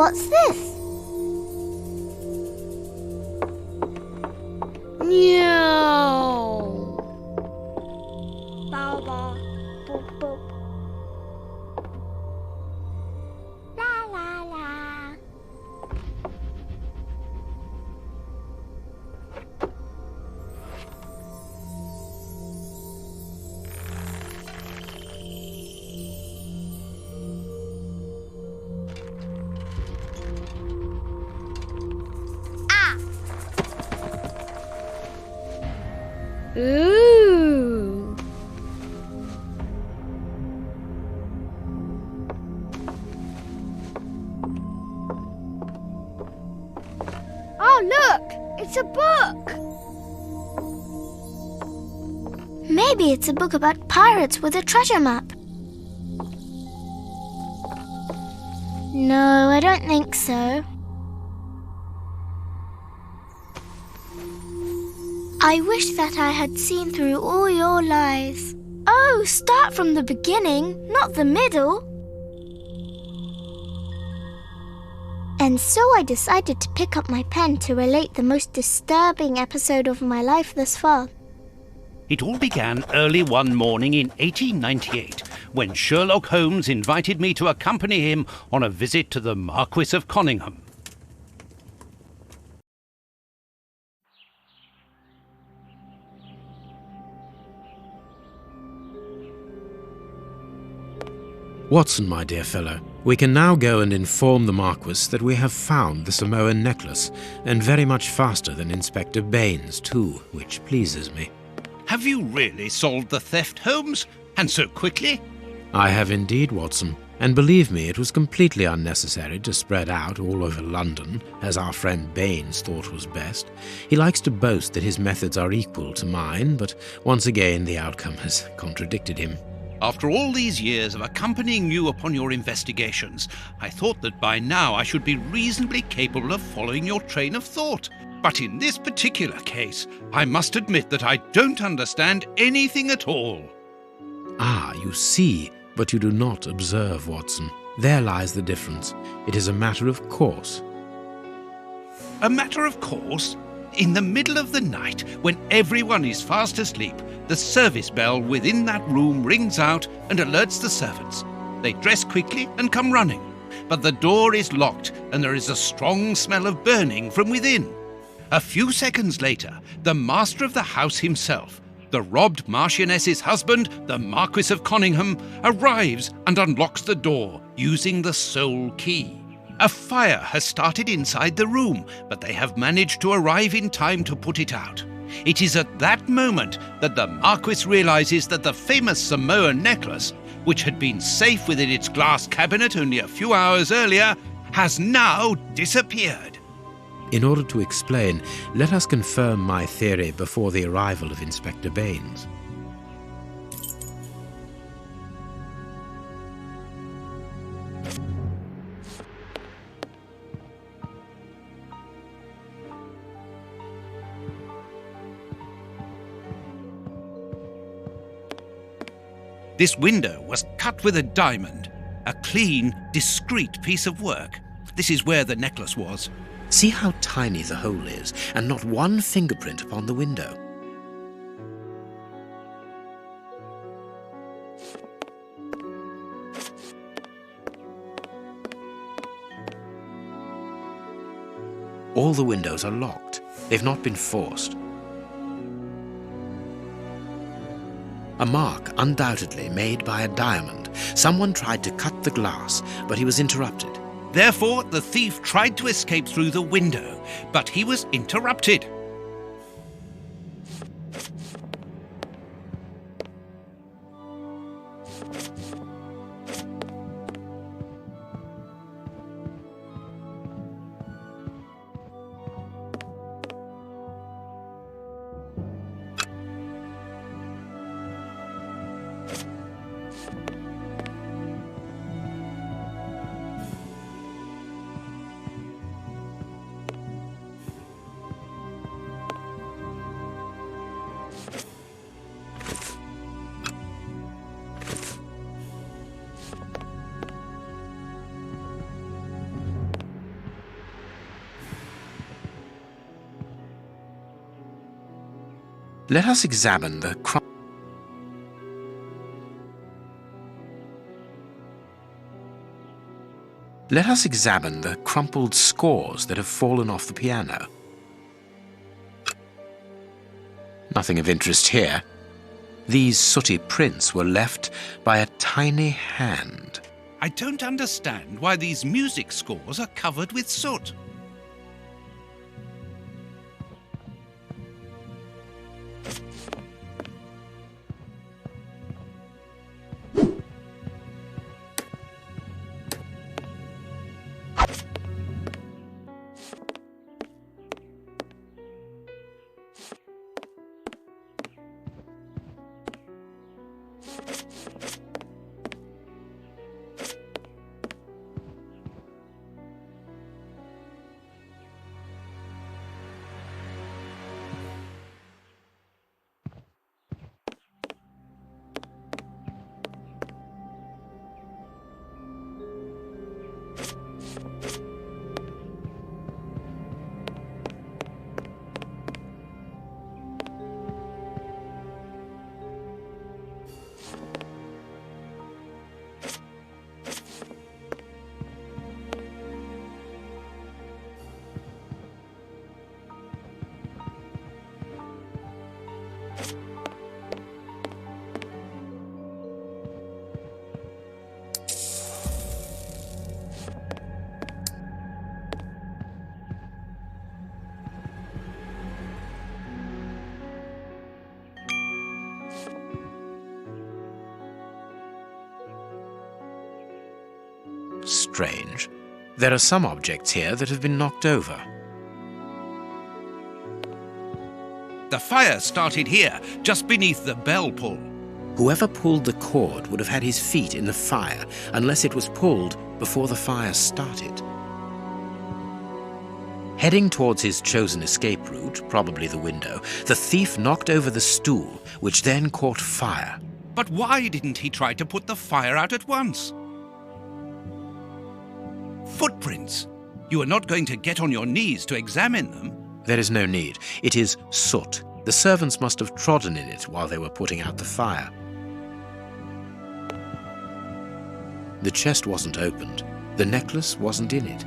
What's this? Meow. Bow, bow, boop, boop. La, la, la. Ooh. Oh, look! It's a book! Maybe it's a book about pirates with a treasure map. No, I don't think so. I wish that I had seen through all your lies. Oh, start from the beginning, not the middle. And so I decided to pick up my pen to relate the most disturbing episode of my life thus far. It all began early one morning in 1898, when Sherlock Holmes invited me to accompany him on a visit to the Marquis of Conyngham. Watson, my dear fellow, we can now go and inform the Marquis that we have found the Samoan necklace, and very much faster than Inspector Baines, too, which pleases me. Have you really solved the theft, Holmes? And so quickly? I have indeed, Watson, and believe me, it was completely unnecessary to spread out all over London, as our friend Baines thought was best. He likes to boast that his methods are equal to mine, but once again the outcome has contradicted him. After all these years of accompanying you upon your investigations, I thought that by now I should be reasonably capable of following your train of thought. But in this particular case, I must admit that I don't understand anything at all. Ah, you see, but you do not observe, Watson. There lies the difference. It is a matter of course. A matter of course? In the middle of the night, when everyone is fast asleep, the service bell within that room rings out and alerts the servants. They dress quickly and come running, but the door is locked and there is a strong smell of burning from within. A few seconds later, the master of the house himself, the robbed Marchioness's husband, the Marquis of Conyngham, arrives and unlocks the door using the sole key. A fire has started inside the room, but they have managed to arrive in time to put it out. It is at that moment that the Marquis realizes that the famous Samoan necklace, which had been safe within its glass cabinet only a few hours earlier, has now disappeared. In order to explain, let us confirm my theory before the arrival of Inspector Baines. This window was cut with a diamond, a clean, discreet piece of work. This is where the necklace was. See how tiny the hole is, and not one fingerprint upon the window. All the windows are locked. They've not been forced. A mark undoubtedly made by a diamond. Someone tried to cut the glass, but he was interrupted. Therefore, the thief tried to escape through the window, but he was interrupted. Let us examine the crumpled scores that have fallen off the piano. Nothing of interest here. These sooty prints were left by a tiny hand. I don't understand why these music scores are covered with soot. Strange. There are some objects here that have been knocked over. The fire started here, just beneath the bell pull. Whoever pulled the cord would have had his feet in the fire, unless it was pulled before the fire started. Heading towards his chosen escape route, probably the window, the thief knocked over the stool, which then caught fire. But why didn't he try to put the fire out at once? Footprints. You are not going to get on your knees to examine them. There is no need. It is soot. The servants must have trodden in it while they were putting out the fire. The chest wasn't opened. The necklace wasn't in it.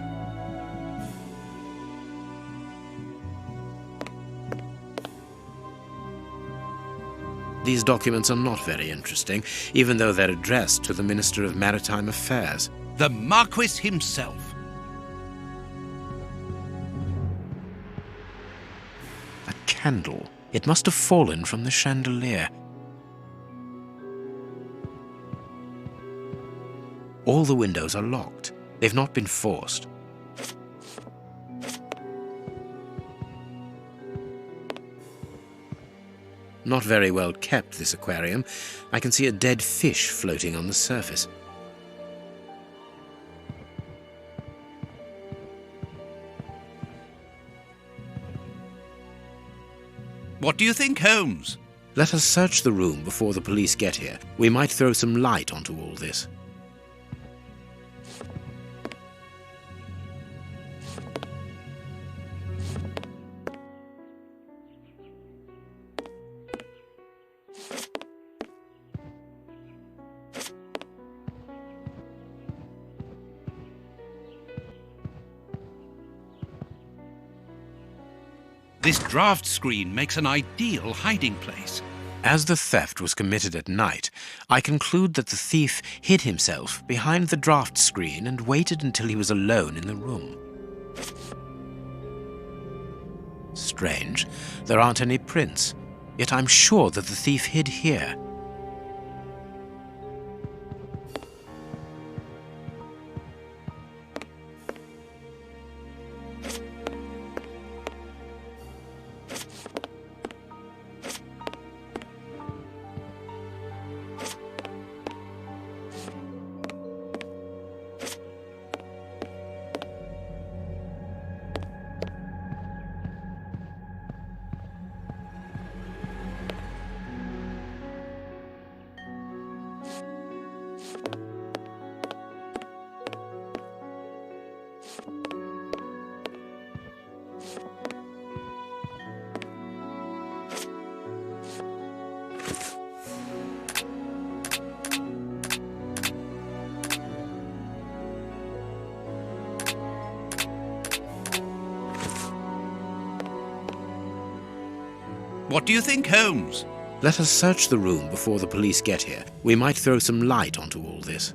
These documents are not very interesting, even though they're addressed to the Minister of Maritime Affairs. The Marquis himself. A candle. It must have fallen from the chandelier. All the windows are locked. They've not been forced. Not very well kept, this aquarium. I can see a dead fish floating on the surface. What do you think, Holmes? Let us search the room before the police get here. We might throw some light onto all this. This draft screen makes an ideal hiding place. As the theft was committed at night, I conclude that the thief hid himself behind the draft screen and waited until he was alone in the room. Strange, there aren't any prints, yet I'm sure that the thief hid here. What do you think, Holmes? Let us search the room before the police get here. We might throw some light onto all this.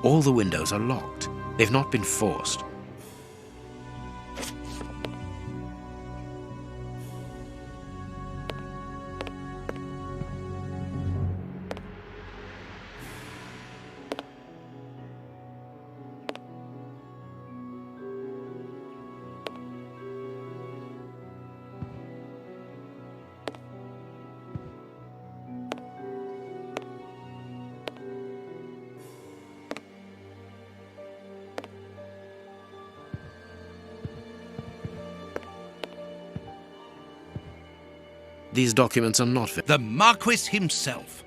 All the windows are locked. They've not been forced. These documents are not fit. The Marquis himself.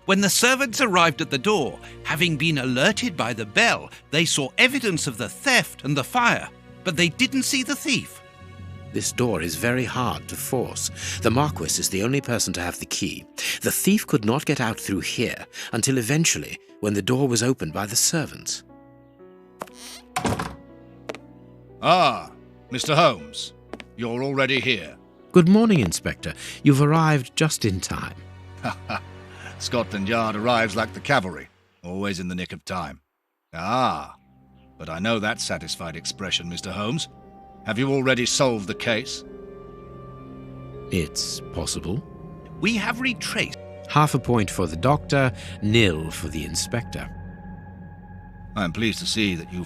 When the servants arrived at the door, having been alerted by the bell, they saw evidence of the theft and the fire, but they didn't see the thief. This door is very hard to force. The Marquis is the only person to have the key. The thief could not get out through here until eventually, when the door was opened by the servants. Ah, Mr. Holmes, you're already here. Good morning, Inspector. You've arrived just in time. Scotland Yard arrives like the cavalry, always in the nick of time. Ah, but I know that satisfied expression, Mr. Holmes. Have you already solved the case? It's possible. We have retraced. Half a point for the doctor, nil for the inspector. I'm pleased to see that you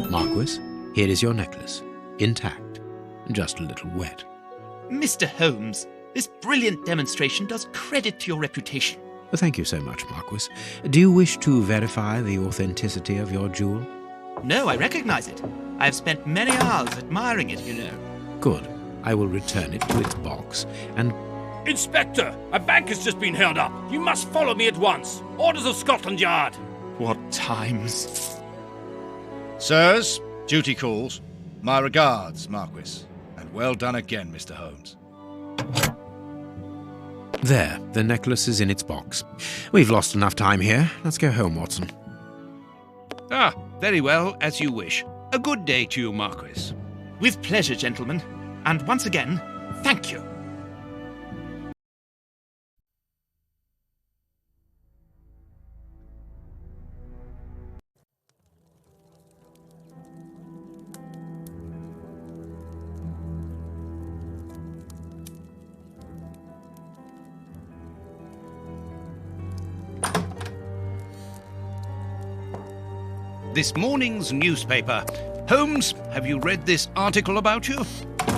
Marquis, here is your necklace, intact, just a little wet. Mr. Holmes, this brilliant demonstration does credit to your reputation. Thank you so much, Marquis. Do you wish to verify the authenticity of your jewel? No, I recognize it. I have spent many hours admiring it, you know. Good. I will return it to its box and... Inspector, a bank has just been held up. You must follow me at once. Orders of Scotland Yard. What times? Sirs, duty calls. My regards, Marquis. And well done again, Mr. Holmes. There, the necklace is in its box. We've lost enough time here. Let's go home, Watson. Ah, very well, as you wish. A good day to you, Marquis. With pleasure, gentlemen. And once again, thank you. This morning's newspaper. Holmes, have you read this article about you?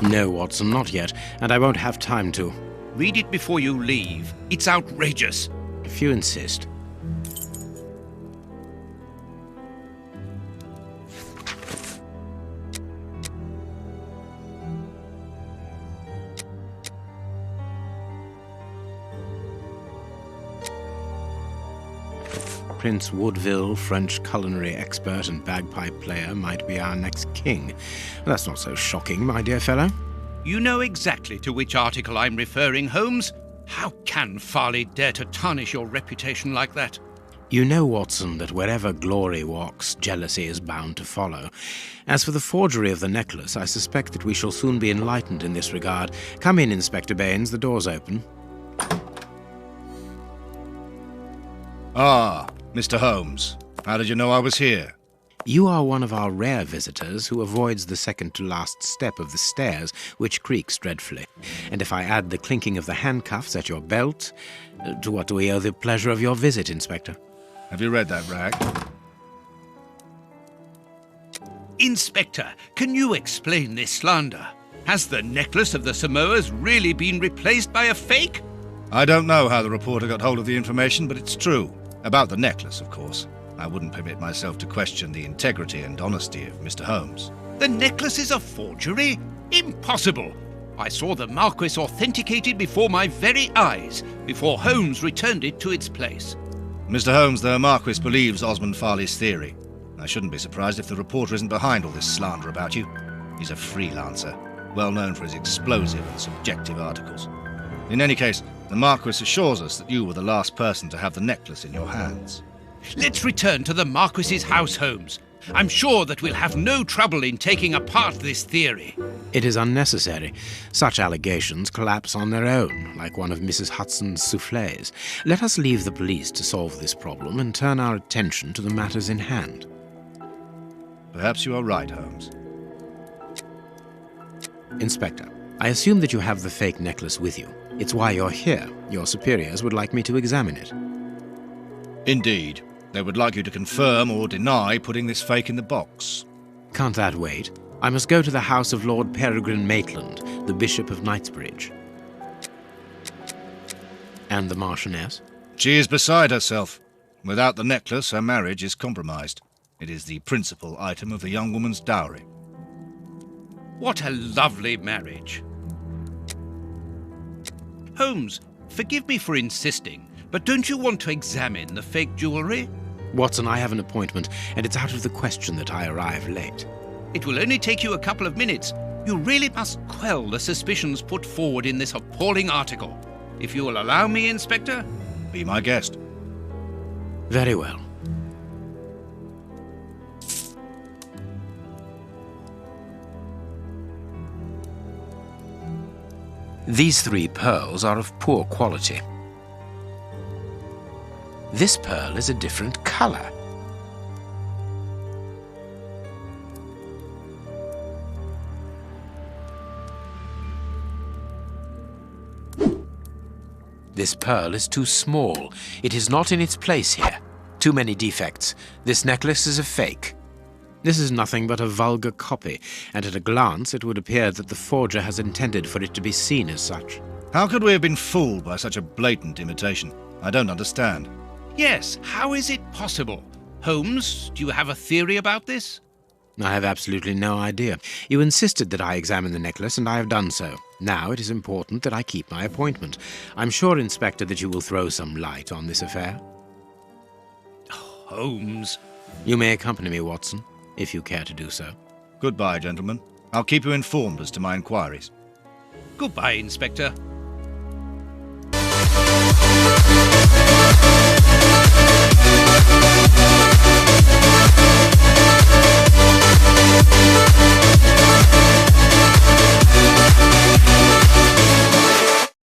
No, Watson, not yet, and I won't have time to. Read it before you leave. It's outrageous. If you insist. Prince Woodville, French culinary expert and bagpipe player, might be our next king. That's not so shocking, my dear fellow. You know exactly to which article I'm referring, Holmes. How can Farley dare to tarnish your reputation like that? You know, Watson, that wherever glory walks, jealousy is bound to follow. As for the forgery of the necklace, I suspect that we shall soon be enlightened in this regard. Come in, Inspector Baines, the door's open. Ah, Mr. Holmes, how did you know I was here? You are one of our rare visitors who avoids the second-to-last step of the stairs, which creaks dreadfully. And if I add the clinking of the handcuffs at your belt, to what do we owe the pleasure of your visit, Inspector? Have you read that rag? Inspector, can you explain this slander? Has the necklace of the Samoas really been replaced by a fake? I don't know how the reporter got hold of the information, but it's true. About the necklace, of course. I wouldn't permit myself to question the integrity and honesty of Mr. Holmes. The necklace is a forgery? Impossible! I saw the Marquis authenticated before my very eyes, before Holmes returned it to its place. Mr. Holmes, the Marquis believes Osmond Farley's theory. I shouldn't be surprised if the reporter isn't behind all this slander about you. He's a freelancer, well known for his explosive and subjective articles. In any case, the Marquis assures us that you were the last person to have the necklace in your hands. Let's return to the Marquis's house, Holmes. I'm sure that we'll have no trouble in taking apart this theory. It is unnecessary. Such allegations collapse on their own, like one of Mrs. Hudson's soufflés. Let us leave the police to solve this problem and turn our attention to the matters in hand. Perhaps you are right, Holmes. Inspector, I assume that you have the fake necklace with you. It's why you're here. Your superiors would like me to examine it. Indeed. They would like you to confirm or deny putting this fake in the box. Can't that wait? I must go to the house of Lord Peregrine Maitland, the Bishop of Knightsbridge. And the Marchioness? She is beside herself. Without the necklace, her marriage is compromised. It is the principal item of the young woman's dowry. What a lovely marriage. Holmes, forgive me for insisting, but don't you want to examine the fake jewellery? Watson, I have an appointment, and it's out of the question that I arrive late. It will only take you a couple of minutes. You really must quell the suspicions put forward in this appalling article. If you will allow me, Inspector? Be my guest. Very well. These 3 pearls are of poor quality. This pearl is a different color. This pearl is too small. It is not in its place here. Too many defects. This necklace is a fake. This is nothing but a vulgar copy, and at a glance it would appear that the forger has intended for it to be seen as such. How could we have been fooled by such a blatant imitation? I don't understand. Yes, how is it possible? Holmes, do you have a theory about this? I have absolutely no idea. You insisted that I examine the necklace, and I have done so. Now it is important that I keep my appointment. I'm sure, Inspector, that you will throw some light on this affair. Holmes. You may accompany me, Watson, if you care to do so. Goodbye, gentlemen. I'll keep you informed as to my inquiries. Goodbye, Inspector.